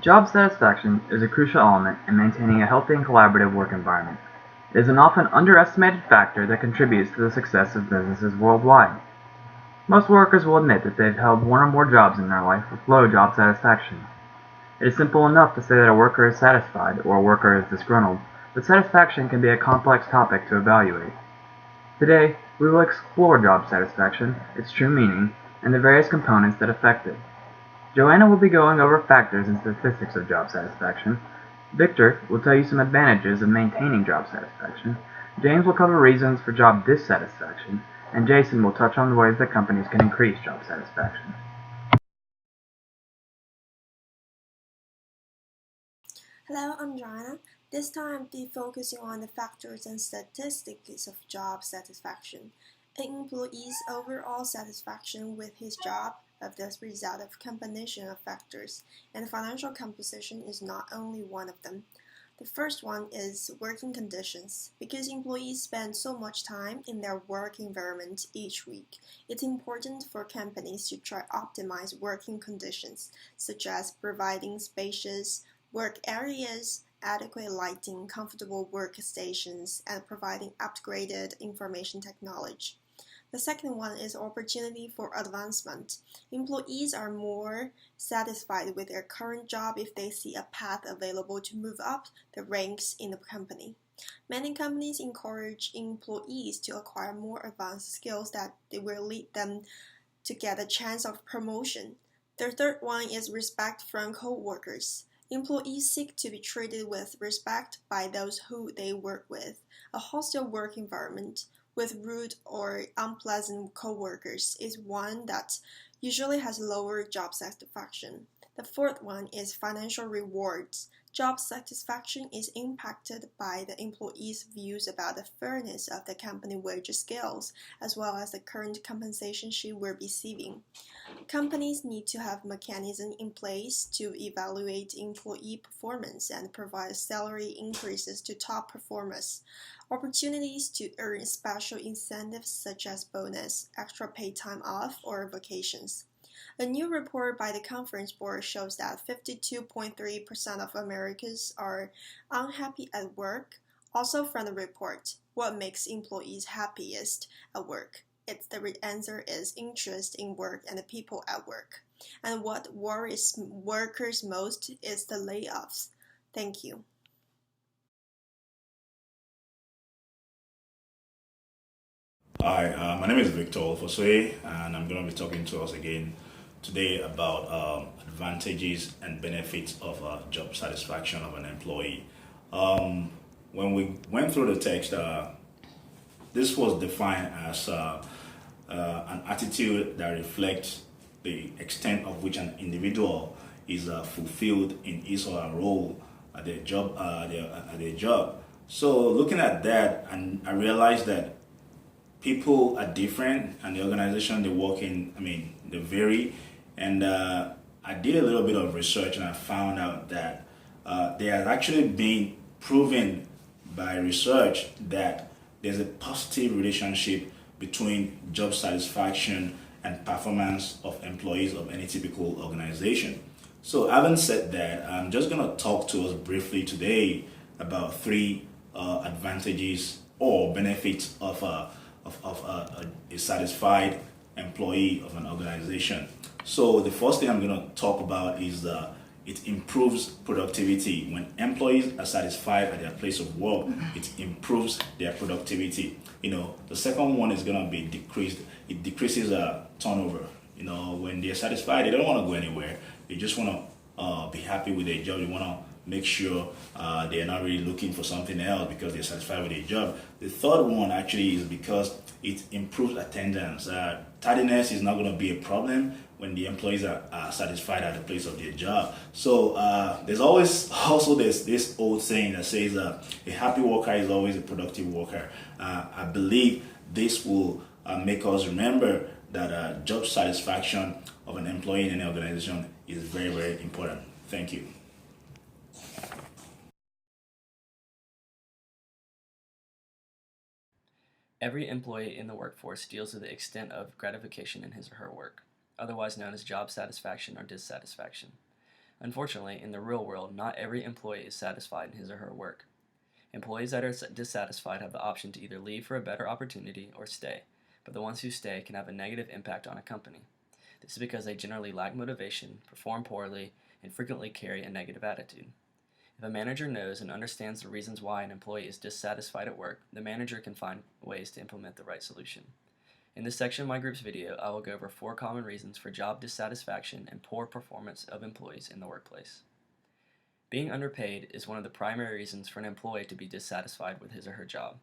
Job satisfaction is a crucial element in maintaining a healthy and collaborative work environment. It is an often underestimated factor that contributes to the success of businesses worldwide. Most workers will admit that they've held one or more jobs in their life with low job satisfaction. It is simple enough to say that a worker is satisfied or a worker is disgruntled, but satisfaction can be a complex topic to evaluate. Today, we will explore job satisfaction, its true meaning, and the various components that affect it. Joanna will be going over factors and statistics of job satisfaction. Victor will tell you some advantages of maintaining job satisfaction. James will cover reasons for job dissatisfaction, and Jason will touch on the ways that companies can increase job satisfaction. Hello, I'm Joanna. This time I'll be focusing on the factors and statistics of job satisfaction. An employee's overall satisfaction with his job is the result of a combination of factors, and financial composition is not only one of them. The first one is working conditions. Because employees spend so much time in their work environment each week, it's important for companies to try to optimize working conditions, such as providing spacious work areas, adequate lighting, comfortable workstations, and providing upgraded information technology. The second one is opportunity for advancement. Employees are more satisfied with their current job if they see a path available to move up the ranks in the company. Many companies encourage employees to acquire more advanced skills that they will lead them to get a chance of promotion. The third one is respect from co-workers. Employees seek to be treated with respect by those who they work with. A hostile work environment with rude or unpleasant coworkers is one that usually has lower job satisfaction. The fourth one is financial rewards. Job satisfaction is impacted by the employee's views about the fairness of the company wage scales, as well as the current compensation she will be receiving. Companies need to have mechanisms in place to evaluate employee performance and provide salary increases to top performers. Opportunities to earn special incentives such as bonus, extra paid time off, or vacations. A new report by the Conference Board shows that 52.3% of Americans are unhappy at work. Also from the report, what makes employees happiest at work? The answer is interest in work and the people at work. And what worries workers most is the layoffs. Thank you. Hi, my name is Victor Olfoswe, and I'm going to be talking to us again today about advantages and benefits of job satisfaction of an employee. When we went through the text, this was defined as an attitude that reflects the extent of which an individual is fulfilled in his or her role at their job. At their job. So looking at that, and I realized that people are different and the organization they work in, they vary. And I did a little bit of research and I found out that there has actually been proven by research that there's a positive relationship between job satisfaction and performance of employees of any typical organization. So having said that, I'm just going to talk to us briefly today about three advantages or benefits of a satisfied employee of an organization. So the first thing I'm going to talk about is it improves productivity. When employees are satisfied at their place of work, it improves their productivity. The second one is going to be decreased. It decreases turnover. When they're satisfied, they don't want to go anywhere. They just want to be happy with their job. They want to make sure they're not really looking for something else because they're satisfied with their job. The third one actually is because it improves attendance. Tardiness is not going to be a problem when the employees are satisfied at the place of their job. So there's always also this old saying that says a happy worker is always a productive worker. I believe this will make us remember that job satisfaction of an employee in an organization is very, very important. Thank you. Every employee in the workforce deals with the extent of gratification in his or her work, otherwise known as job satisfaction or dissatisfaction. Unfortunately, in the real world, not every employee is satisfied in his or her work. Employees that are dissatisfied have the option to either leave for a better opportunity or stay, but the ones who stay can have a negative impact on a company. This is because they generally lack motivation, perform poorly, and frequently carry a negative attitude. If a manager knows and understands the reasons why an employee is dissatisfied at work, the manager can find ways to implement the right solution. In this section of my group's video, I will go over 4 common reasons for job dissatisfaction and poor performance of employees in the workplace. Being underpaid is one of the primary reasons for an employee to be dissatisfied with his or her job.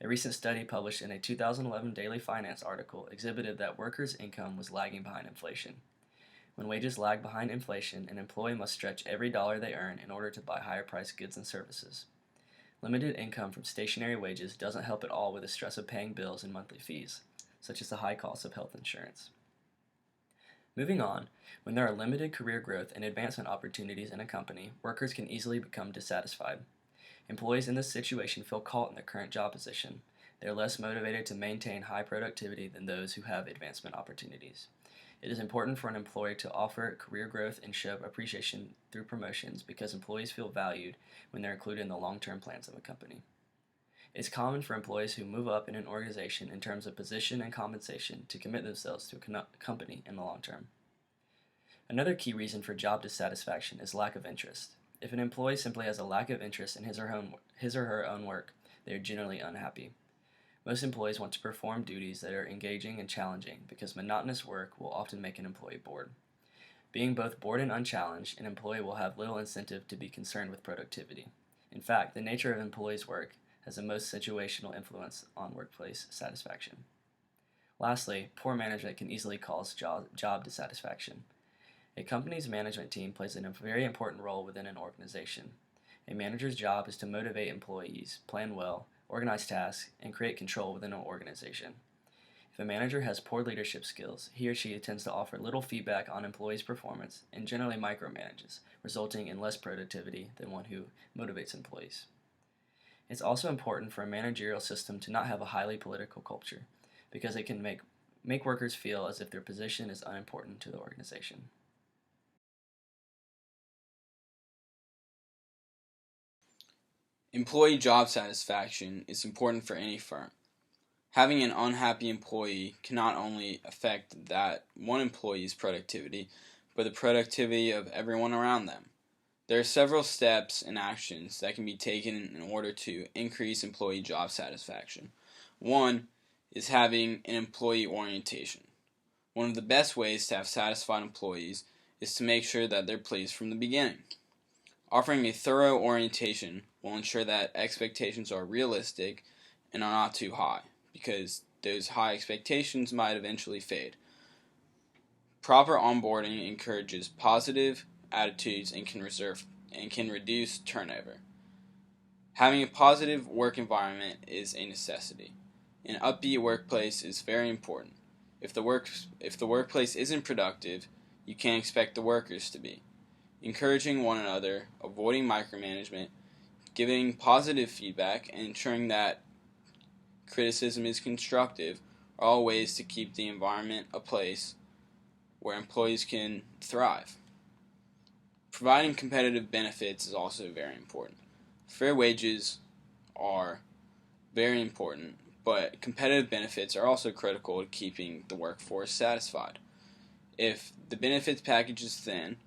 A recent study published in a 2011 Daily Finance article exhibited that workers' income was lagging behind inflation. When wages lag behind inflation, an employee must stretch every dollar they earn in order to buy higher-priced goods and services. Limited income from stationary wages doesn't help at all with the stress of paying bills and monthly fees, such as the high cost of health insurance. Moving on, when there are limited career growth and advancement opportunities in a company, workers can easily become dissatisfied. Employees in this situation feel caught in their current job position. They are less motivated to maintain high productivity than those who have advancement opportunities. It is important for an employer to offer career growth and show appreciation through promotions because employees feel valued when they're included in the long-term plans of a company. It's common for employees who move up in an organization in terms of position and compensation to commit themselves to a company in the long term. Another key reason for job dissatisfaction is lack of interest. If an employee simply has a lack of interest in his or her own work, they are generally unhappy. Most employees want to perform duties that are engaging and challenging because monotonous work will often make an employee bored. Being both bored and unchallenged, an employee will have little incentive to be concerned with productivity. In fact, the nature of an employee's work has the most situational influence on workplace satisfaction. Lastly, poor management can easily cause job dissatisfaction. A company's management team plays a very important role within an organization. A manager's job is to motivate employees, plan well, organize tasks, and create control within an organization. If a manager has poor leadership skills, he or she tends to offer little feedback on employees' performance and generally micromanages, resulting in less productivity than one who motivates employees. It's also important for a managerial system to not have a highly political culture, because it can make workers feel as if their position is unimportant to the organization. Employee job satisfaction is important for any firm. Having an unhappy employee can not only affect that one employee's productivity, but the productivity of everyone around them. There are several steps and actions that can be taken in order to increase employee job satisfaction. One is having an employee orientation. One of the best ways to have satisfied employees is to make sure that they're pleased from the beginning. Offering a thorough orientation will ensure that expectations are realistic and are not too high, because those high expectations might eventually fade. Proper onboarding encourages positive attitudes and can reduce turnover. Having a positive work environment is a necessity. An upbeat workplace is very important. If the workplace isn't productive, you can't expect the workers to be. Encouraging one another, avoiding micromanagement, giving positive feedback, and ensuring that criticism is constructive are all ways to keep the environment a place where employees can thrive. Providing competitive benefits is also very important. Fair wages are very important, but competitive benefits are also critical to keeping the workforce satisfied. If the benefits package is thin,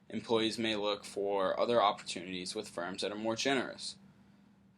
employees may look for other opportunities with firms that are more generous.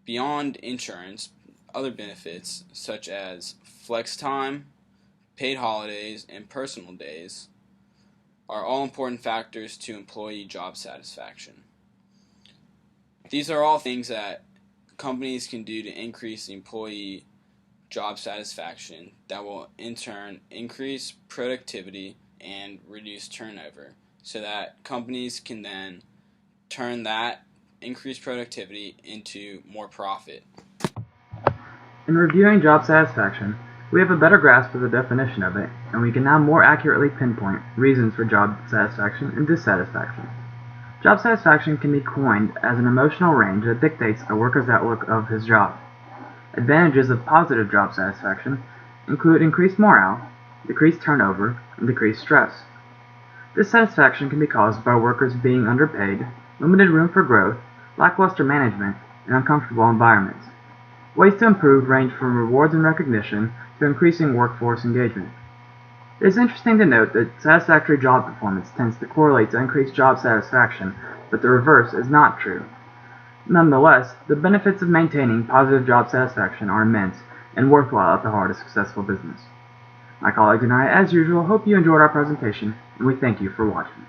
Beyond insurance, other benefits such as flex time, paid holidays, and personal days are all important factors to employee job satisfaction. These are all things that companies can do to increase the employee job satisfaction that will in turn increase productivity and reduce turnover, so that companies can then turn that increased productivity into more profit. In reviewing job satisfaction, we have a better grasp of the definition of it, and we can now more accurately pinpoint reasons for job satisfaction and dissatisfaction. Job satisfaction can be coined as an emotional range that dictates a worker's outlook of his job. Advantages of positive job satisfaction include increased morale, decreased turnover, and decreased stress. Dissatisfaction can be caused by workers being underpaid, limited room for growth, lackluster management, and uncomfortable environments. Ways to improve range from rewards and recognition to increasing workforce engagement. It is interesting to note that satisfactory job performance tends to correlate to increased job satisfaction, but the reverse is not true. Nonetheless, the benefits of maintaining positive job satisfaction are immense and worthwhile at the heart of successful business. My colleagues and I, as usual, hope you enjoyed our presentation, and we thank you for watching.